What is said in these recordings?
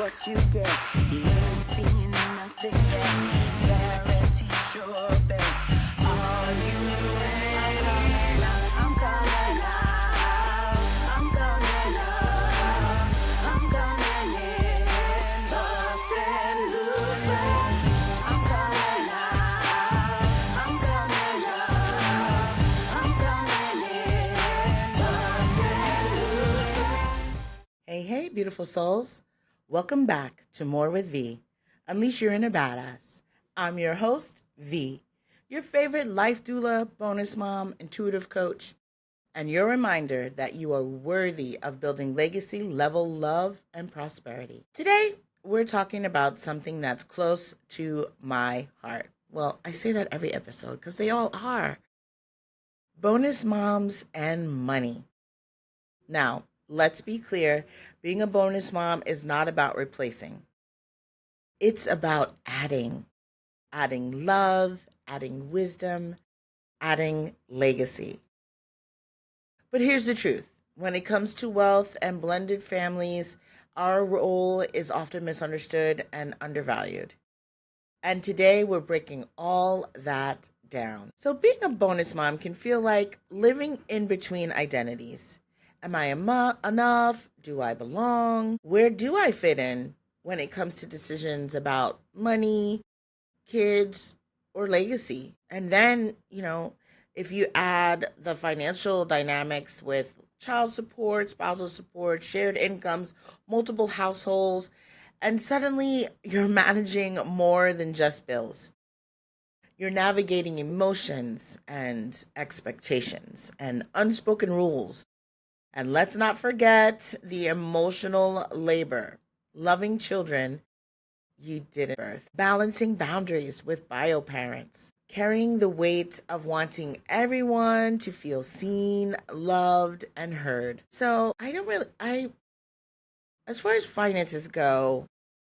what you get. You ain't seen nothing yet. Guarantee sure bet. Are you ready? I'm coming out. I'm coming out. I'm coming in. Lost and loose. I'm coming out. I'm coming out. I'm coming in. Lost and loose. Hey, beautiful souls. Welcome back to More with V. Unleash your inner badass. I'm your host, V, your favorite life doula, bonus mom, intuitive coach, and your reminder that you are worthy of building legacy level love and prosperity. Today, we're talking about something that's close to my heart. Well, I say that every episode because they all are. Bonus moms and money. Now, let's be clear, being a bonus mom is not about replacing. It's about adding love, adding wisdom, adding legacy. But here's the truth. When it comes to wealth and blended families, our role is often misunderstood and undervalued. And today we're breaking all that down. So being a bonus mom can feel like living in between identities. Am I enough? Do I belong? Where do I fit in when it comes to decisions about money, kids, or legacy? And then, if you add the financial dynamics with child support, spousal support, shared incomes, multiple households, and suddenly you're managing more than just bills. You're navigating emotions and expectations and unspoken rules. And let's not forget the emotional labor, loving children you didn't birth, balancing boundaries with bio parents, carrying the weight of wanting everyone to feel seen, loved, and heard. So as far as finances go,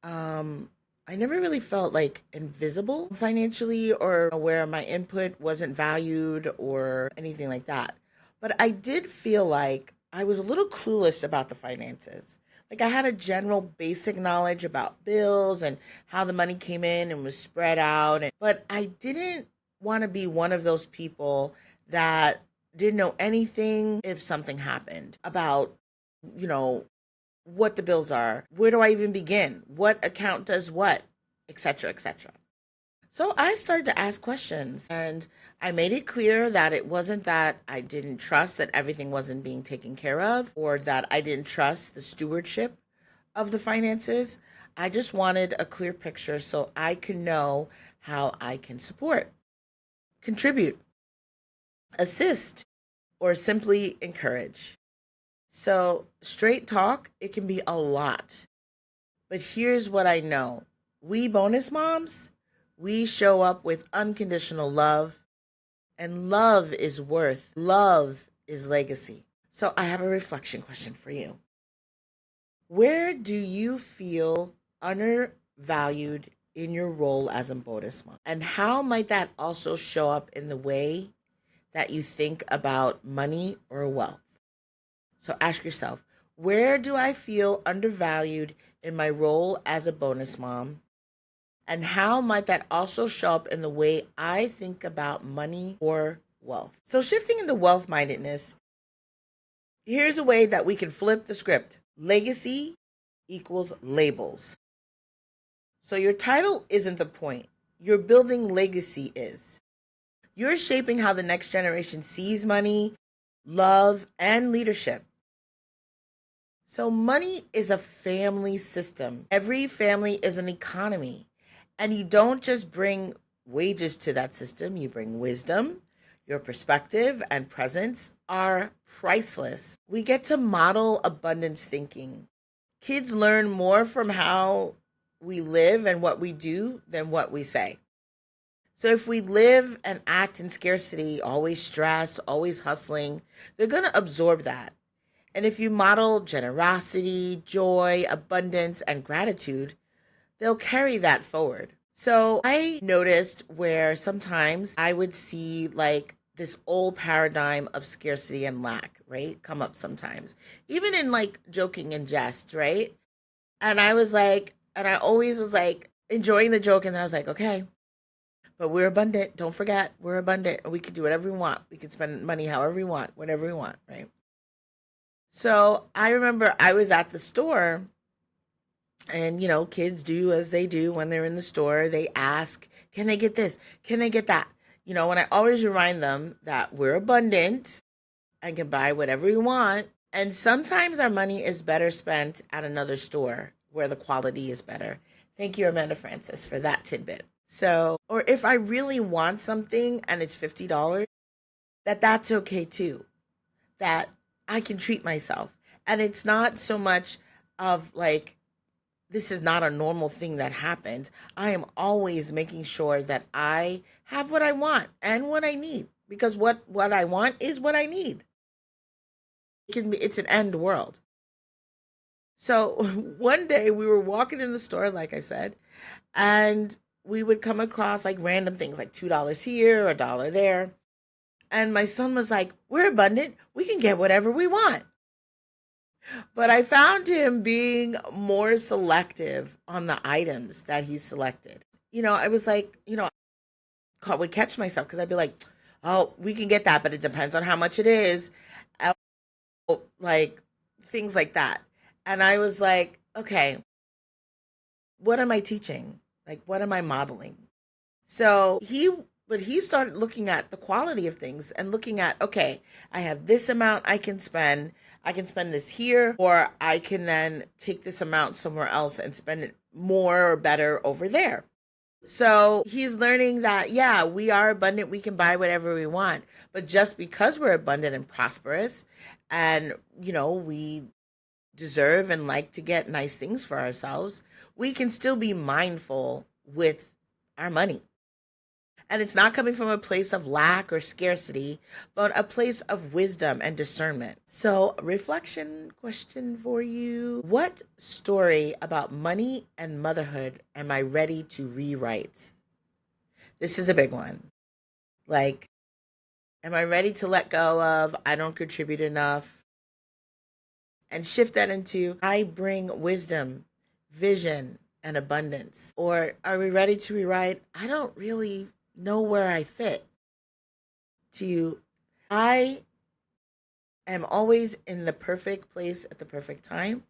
I never really felt like invisible financially or where my input wasn't valued or anything like that. But I did feel like I was a little clueless about the finances. Like I had a general basic knowledge about bills and how the money came in and was spread out. But I didn't want to be one of those people that didn't know anything if something happened about, you know, what the bills are, where do I even begin, what account does what, etc., etc. So I started to ask questions and I made it clear that it wasn't that I didn't trust that everything wasn't being taken care of or that I didn't trust the stewardship of the finances. I just wanted a clear picture so I can know how I can support, contribute, assist, or simply encourage. So, straight talk, it can be a lot. But here's what I know. We bonus moms, we show up with unconditional love, and love is worth. Love is legacy. So I have a reflection question for you. Where do you feel undervalued in your role as a bonus mom? And how might that also show up in the way that you think about money or wealth? So ask yourself, where do I feel undervalued in my role as a bonus mom? And how might that also show up in the way I think about money or wealth? So shifting into wealth mindedness, here's a way that we can flip the script. Legacy equals labels. So your title isn't the point. Your building legacy is. You're shaping how the next generation sees money, love, and leadership. So money is a family system. Every family is an economy. And you don't just bring wages to that system, you bring wisdom. Your perspective and presence are priceless. We get to model abundance thinking. Kids learn more from how we live and what we do than what we say. So if we live and act in scarcity, always stressed, always hustling, they're going to absorb that. And if you model generosity, joy, abundance, and gratitude, they'll carry that forward. So I noticed where sometimes I would see like this old paradigm of scarcity and lack, right? Come up sometimes, even in like joking and jest, right? And I was like, and I always was like enjoying the joke. And then I was like, okay, but we're abundant. Don't forget, we're abundant. We can do whatever we want. We can spend money however we want, whatever we want, right? So I remember I was at the store, and kids do as they do when they're in the store. They ask, can they get this? Can they get that? And I always remind them that we're abundant and can buy whatever we want. And sometimes our money is better spent at another store where the quality is better. Thank you, Amanda Francis, for that tidbit. So, or if I really want something and it's $50, that's okay too. That I can treat myself. And it's not so much of like, this is not a normal thing that happens. I am always making sure that I have what I want and what I need, because what I want is what I need. It's an end world. So one day we were walking in the store, like I said, and we would come across like random things like $2 here, a dollar there. And my son was like, we're abundant. We can get whatever we want. But I found him being more selective on the items that he selected. I was like, I would catch myself because I'd be like, oh, we can get that, but it depends on how much it is. Like things like that. And I was like, okay, what am I teaching? Like, what am I modeling? But he started looking at the quality of things and looking at, okay, I have this amount I can spend. I can spend this here, or I can then take this amount somewhere else and spend it more or better over there. So he's learning that, yeah, we are abundant. We can buy whatever we want. But just because we're abundant and prosperous and, we deserve and like to get nice things for ourselves, we can still be mindful with our money. And it's not coming from a place of lack or scarcity, but a place of wisdom and discernment. So, reflection question for you. What story about money and motherhood am I ready to rewrite? This is a big one. Like, am I ready to let go of I don't contribute enough and shift that into I bring wisdom, vision, and abundance? Or are we ready to rewrite I don't really know where I fit? To I am always in the perfect place at the perfect time.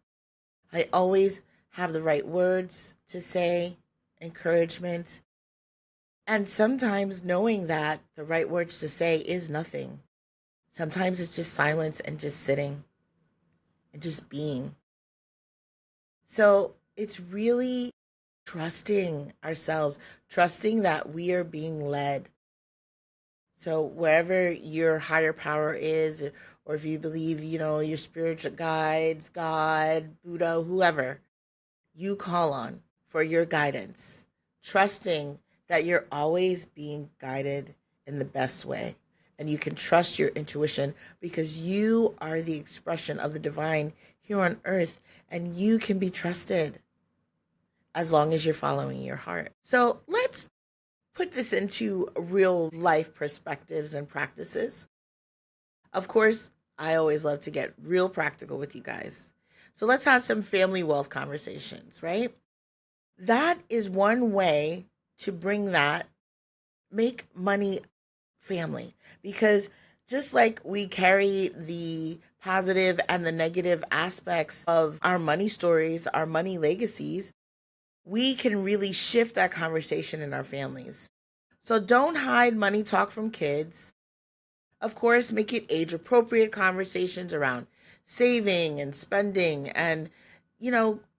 I always have the right words to say, encouragement, and sometimes knowing that the right words to say is nothing. Sometimes it's just silence and just sitting and just being. So it's really trusting ourselves, trusting that we are being led. So wherever your higher power is, or if you believe, your spiritual guides, God, Buddha, whoever you call on for your guidance, trusting that you're always being guided in the best way. And you can trust your intuition because you are the expression of the divine here on earth, and you can be trusted as long as you're following your heart. So let's put this into real life perspectives and practices. Of course, I always love to get real practical with you guys. So let's have some family wealth conversations, right? That is one way to bring that, make money family. Because just like we carry the positive and the negative aspects of our money stories, our money legacies, we can really shift that conversation in our families. So don't hide money talk from kids. Of course, make it age appropriate conversations around saving and spending and,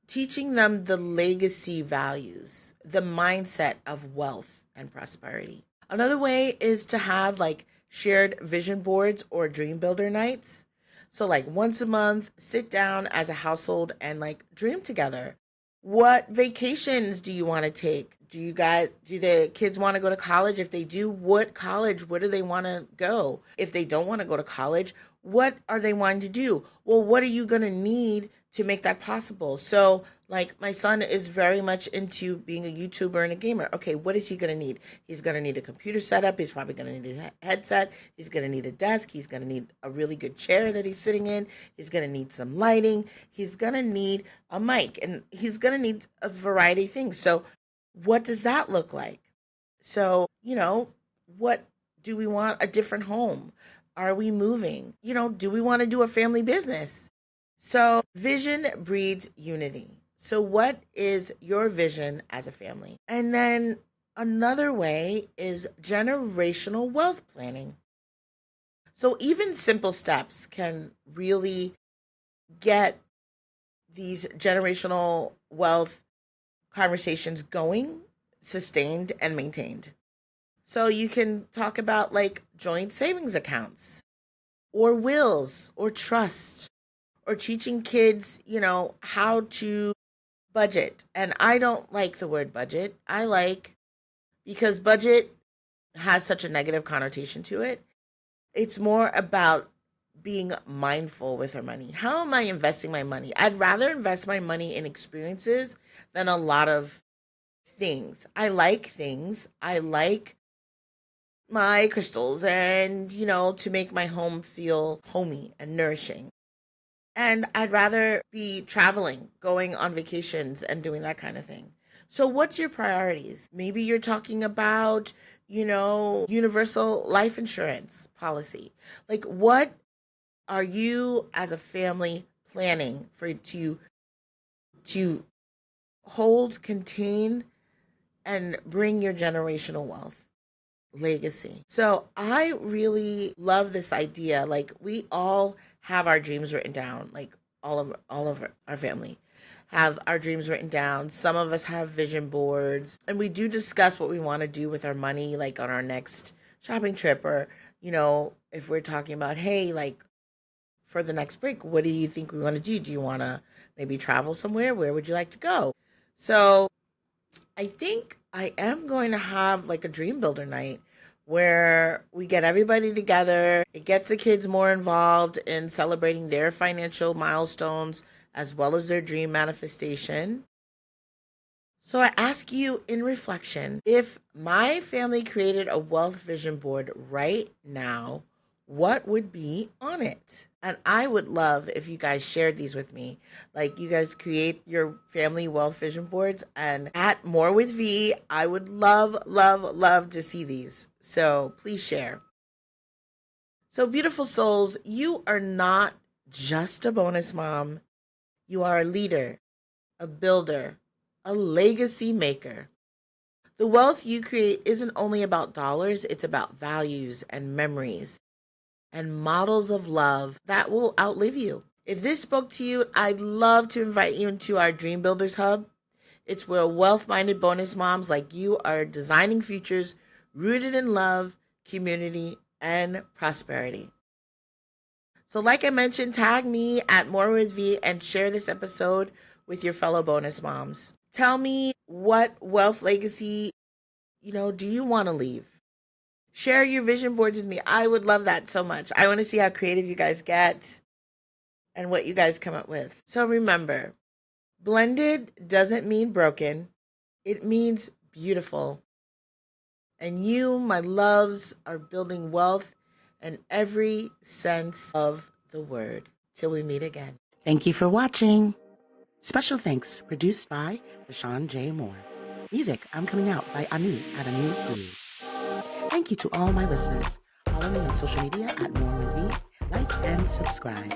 teaching them the legacy values, the mindset of wealth and prosperity. Another way is to have like shared vision boards or dream builder nights. So, like once a month, sit down as a household and like dream together. What vacations do you want to take? Do the kids want to go to college? If they do, what college? Where do they want to go? If they don't want to go to college, what are they wanting to do? Well, what are you going to need to make that possible. So, like, my son is very much into being a YouTuber and a gamer. Okay, what is he going to need? He's going to need a computer setup. He's probably going to need a headset. He's going to need a desk. He's going to need a really good chair that he's sitting in. He's going to need some lighting. He's going to need a mic, and he's going to need a variety of things. So, what does that look like? So, what do we want? A different home? Are we moving? Do we want to do a family business? So, vision breeds unity. So, what is your vision as a family? And then another way is generational wealth planning. So, even simple steps can really get these generational wealth conversations going, sustained, and maintained. So, you can talk about like joint savings accounts, or wills, or trust, or teaching kids, how to budget. And I don't like the word budget. Because budget has such a negative connotation to it. It's more about being mindful with our money. How am I investing my money? I'd rather invest my money in experiences than a lot of things. I like things. I like my crystals and, to make my home feel homey and nourishing. And I'd rather be traveling, going on vacations, and doing that kind of thing. So, what's your priorities? Maybe you're talking about, universal life insurance policy. Like, what are you as a family planning for to hold, contain, and bring your generational wealth? Legacy. So I really love this idea. Like, we all have our dreams written down. Like, all of our family have our dreams written down. Some of us have vision boards, and we do discuss what we want to do with our money, like on our next shopping trip, or if we're talking about, hey, like, for the next break, what do you think we want to do? Do you want to maybe travel somewhere? Where would you like to go? So I think I am going to have like a dream builder night where we get everybody together. It gets the kids more involved in celebrating their financial milestones as well as their dream manifestation. So I ask you in reflection, if my family created a wealth vision board right now, what would be on it? And I would love if you guys shared these with me. Like, you guys create your family wealth vision boards, and at More with V, I would love, love, love to see these. So please share. So, beautiful souls, you are not just a bonus mom. You are a leader, a builder, a legacy maker. The wealth you create isn't only about dollars, it's about values and memories and models of love that will outlive you. If this spoke to you, I'd love to invite you into our Dream Builders Hub. It's where wealth-minded bonus moms like you are designing futures rooted in love, community, and prosperity. So like I mentioned, tag me at More with V and share this episode with your fellow bonus moms. Tell me, what wealth legacy, do you want to leave? Share your vision boards with me. I would love that so much. I want to see how creative you guys get and what you guys come up with. So remember, blended doesn't mean broken. It means beautiful. And you, my loves, are building wealth in every sense of the word. Till we meet again. Thank you for watching. Special thanks produced by Deshaun J. Moore. Music, I'm Coming Out by Anu at Anu Guru. Thank you to all my listeners. Follow me on social media at More with Me. Like and subscribe.